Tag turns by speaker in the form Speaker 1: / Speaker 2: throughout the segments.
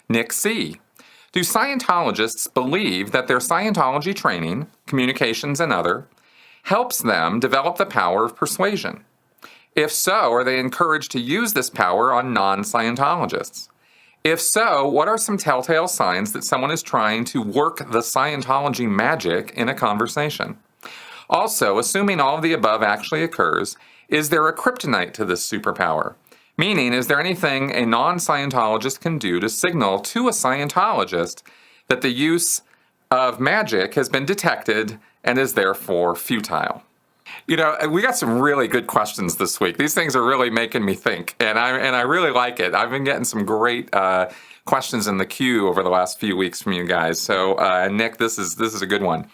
Speaker 1: Nick C. Do Scientologists believe that their Scientology training, communications and other, helps them develop the power of persuasion? If so, are they encouraged to use this power on non-Scientologists? If so, what are some telltale signs that someone is trying to work the Scientology magic in a conversation? Also, assuming all of the above actually occurs, is there a kryptonite to this superpower? Meaning, is there anything a non-Scientologist can do to signal to a Scientologist that the use of magic has been detected and is therefore futile? You know, we got some really good questions this week. These things are really making me think, and I really like it. I've been getting some great questions in the queue over the last few weeks from you guys. So, Nick, this is a good one.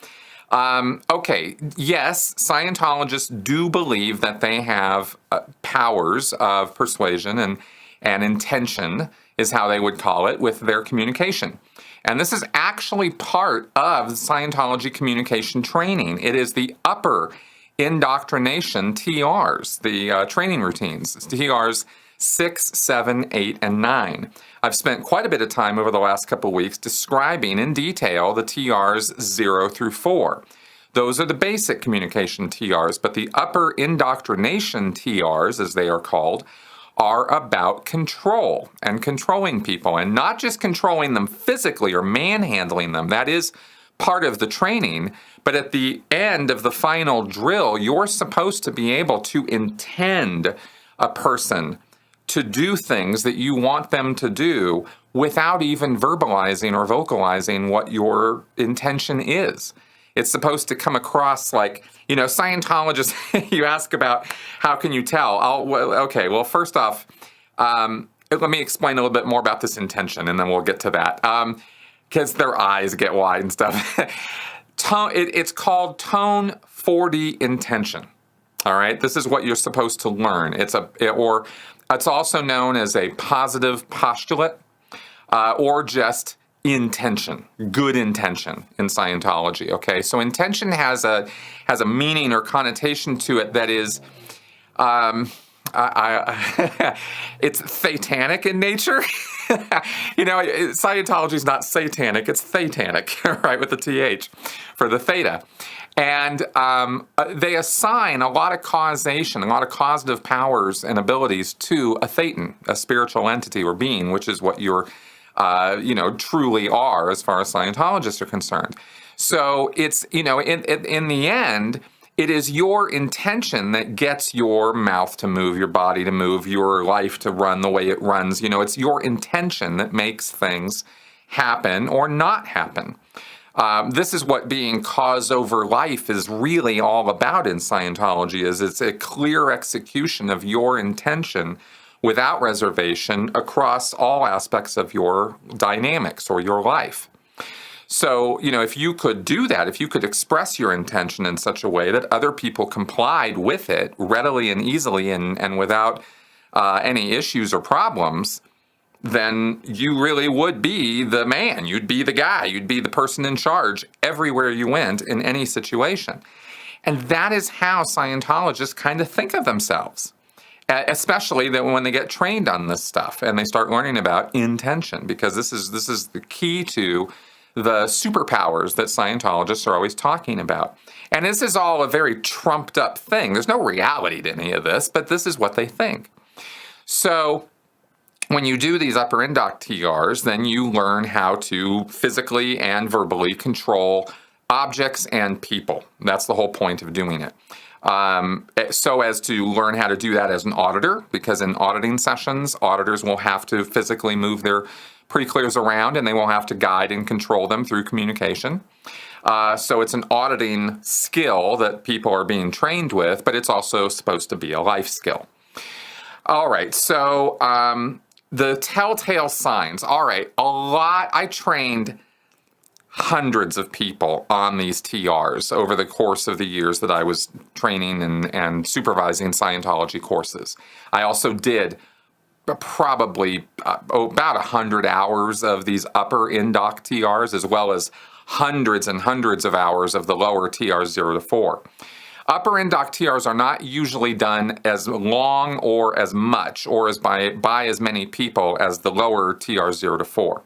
Speaker 1: Okay, yes, Scientologists do believe that they have powers of persuasion and intention, is how they would call it, with their communication. And this is actually part of Scientology communication training. It is the upper indoctrination TRs, the training routines, TRs 6, 7, 8, and 9. I've spent quite a bit of time over the last couple of weeks describing in detail the TRs 0 through 4. Those are the basic communication TRs, but the upper indoctrination TRs, as they are called, are about control and controlling people, and not just controlling them physically or manhandling them. That is part of the training, but at the end of the final drill, you're supposed to be able to intend a person to do things that you want them to do without even verbalizing or vocalizing what your intention is. It's supposed to come across like, you know, Scientologists, you ask about how can you tell? Well, first off, let me explain a little bit more about this intention, and then we'll get to that. Because their eyes get wide and stuff. It's called Tone 40 intention. All right, this is what you're supposed to learn. It's also known as a positive postulate, or just intention, good intention in Scientology. Okay, so intention has a meaning or connotation to it that is, it's satanic in nature. You know, Scientology is not satanic, it's thetanic, right, with the TH for the theta. And they assign a lot of causation, a lot of causative powers and abilities to a thetan, a spiritual entity or being, which is what you're, truly are as far as Scientologists are concerned. So it's, in the end, it is your intention that gets your mouth to move, your body to move, your life to run the way it runs. You know, it's your intention that makes things happen or not happen. This is what being cause over life is really all about in Scientology, is it's a clear execution of your intention without reservation across all aspects of your dynamics or your life. So, if you could do that, if you could express your intention in such a way that other people complied with it readily and easily and without any issues or problems, then you really would be the man. You'd be the guy. You'd be the person in charge everywhere you went in any situation. And that is how Scientologists kind of think of themselves, especially that when they get trained on this stuff and they start learning about intention, because this is the key to the superpowers that Scientologists are always talking about. And this is all a very trumped up thing. There's no reality to any of this, but this is what they think. So when you do these upper indoc TRs, then you learn how to physically and verbally control objects and people. That's the whole point of doing it. So as to learn how to do that as an auditor, because in auditing sessions, auditors will have to physically move their pre-clears around, and they will have to guide and control them through communication. So it's an auditing skill that people are being trained with, but it's also supposed to be a life skill. All right, so the telltale signs. All right, I trained hundreds of people on these TRs over the course of the years that I was training and supervising Scientology courses. I also did probably about 100 hours of these upper indoc TRs, as well as hundreds and hundreds of hours of the lower TRs 0 to 4. Upper indoc TRs are not usually done as long or as much or as by as many people as the lower TRs 0 to 4.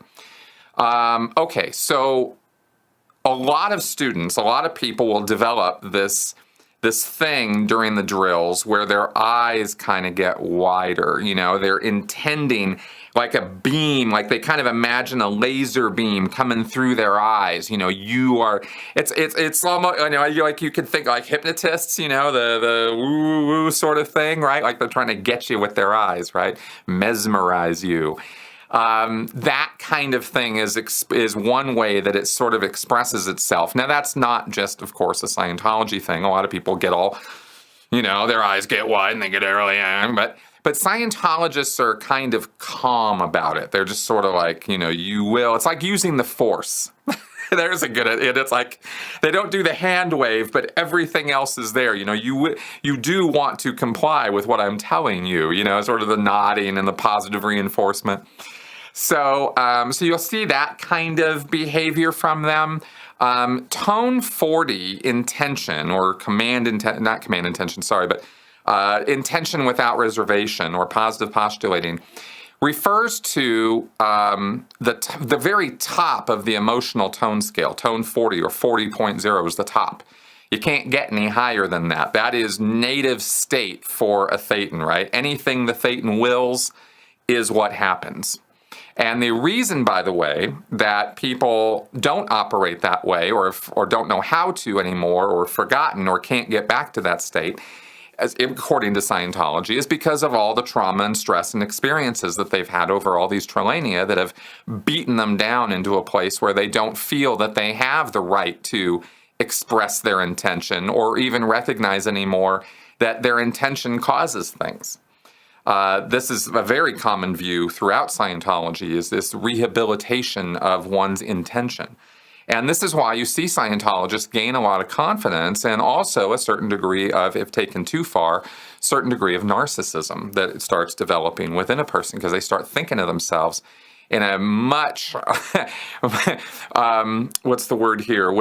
Speaker 1: Okay, so a lot of students, a lot of people will develop this thing during the drills where their eyes kind of get wider. They're intending like a beam, like they kind of imagine a laser beam coming through their eyes. It's almost, like you could think like hypnotists, the woo woo sort of thing, right? Like they're trying to get you with their eyes, right? Mesmerize you. That kind of thing is one way that it sort of expresses itself. Now, that's not just, of course, a Scientology thing. A lot of people get all, their eyes get wide and they get really angry. But Scientologists are kind of calm about it. They're just sort of like, it's like using the Force. There's a good, it's like they don't do the hand wave, but everything else is there. You do want to comply with what I'm telling you, sort of the nodding and the positive reinforcement. So you'll see that kind of behavior from them. Tone 40 intention, or not command intention, sorry, but intention without reservation or positive postulating, refers to the very top of the emotional tone scale. Tone 40 or 40.0 is the top. You can't get any higher than that. That is native state for a Thetan, right? Anything the Thetan wills is what happens. And the reason, by the way, that people don't operate that way or don't know how to anymore or forgotten or can't get back to that state, according to Scientology, is because of all the trauma and stress and experiences that they've had over all these trilenia that have beaten them down into a place where they don't feel that they have the right to express their intention or even recognize anymore that their intention causes things. This is a very common view throughout Scientology, is this rehabilitation of one's intention. And this is why you see Scientologists gain a lot of confidence and also a certain degree of, if taken too far, certain degree of narcissism that it starts developing within a person because they start thinking of themselves in a much, what's the word here?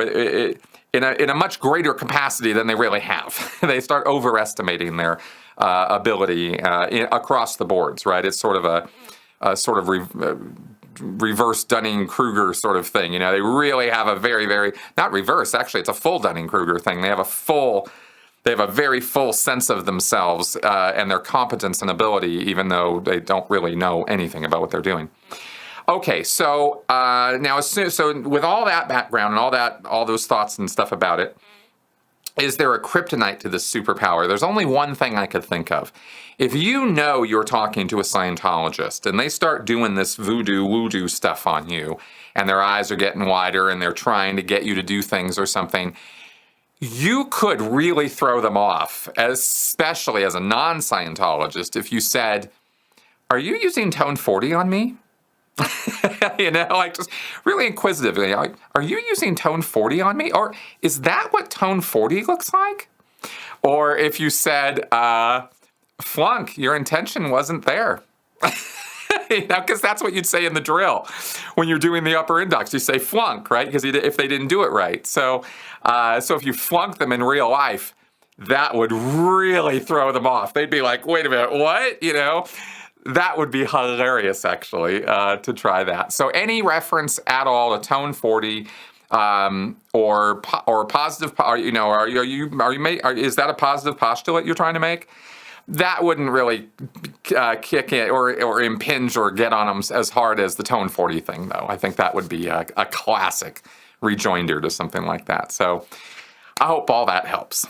Speaker 1: In a much greater capacity than they really have. They start overestimating their ability across the boards, right? It's sort of a reverse Dunning-Kruger sort of thing. They really have a very, very, not reverse, actually, it's a full Dunning-Kruger thing. They have a very full sense of themselves and their competence and ability, even though they don't really know anything about what they're doing. Okay, so now, so with all that background and all those thoughts and stuff about it, is there a kryptonite to this superpower? There's only one thing I could think of. If you're talking to a Scientologist and they start doing this voodoo stuff on you and their eyes are getting wider and they're trying to get you to do things or something, you could really throw them off, especially as a non-Scientologist, if you said, "Are you using tone 40 on me?" Like just really inquisitively, like, "Are you using tone 40 on me? Or is that what tone 40 looks like?" Or if you said, "Flunk, your intention wasn't there." Because that's what you'd say in the drill when you're doing the upper index. You say flunk, right? Because if they didn't do it right. So if you flunk them in real life, that would really throw them off. They'd be like, "Wait a minute, what?" That would be hilarious, actually, to try that. So any reference at all to tone 40 or positive, is that a positive postulate you're trying to make? That wouldn't really kick in or impinge or get on them as hard as the tone 40 thing, though. I think that would be a classic rejoinder to something like that. So I hope all that helps.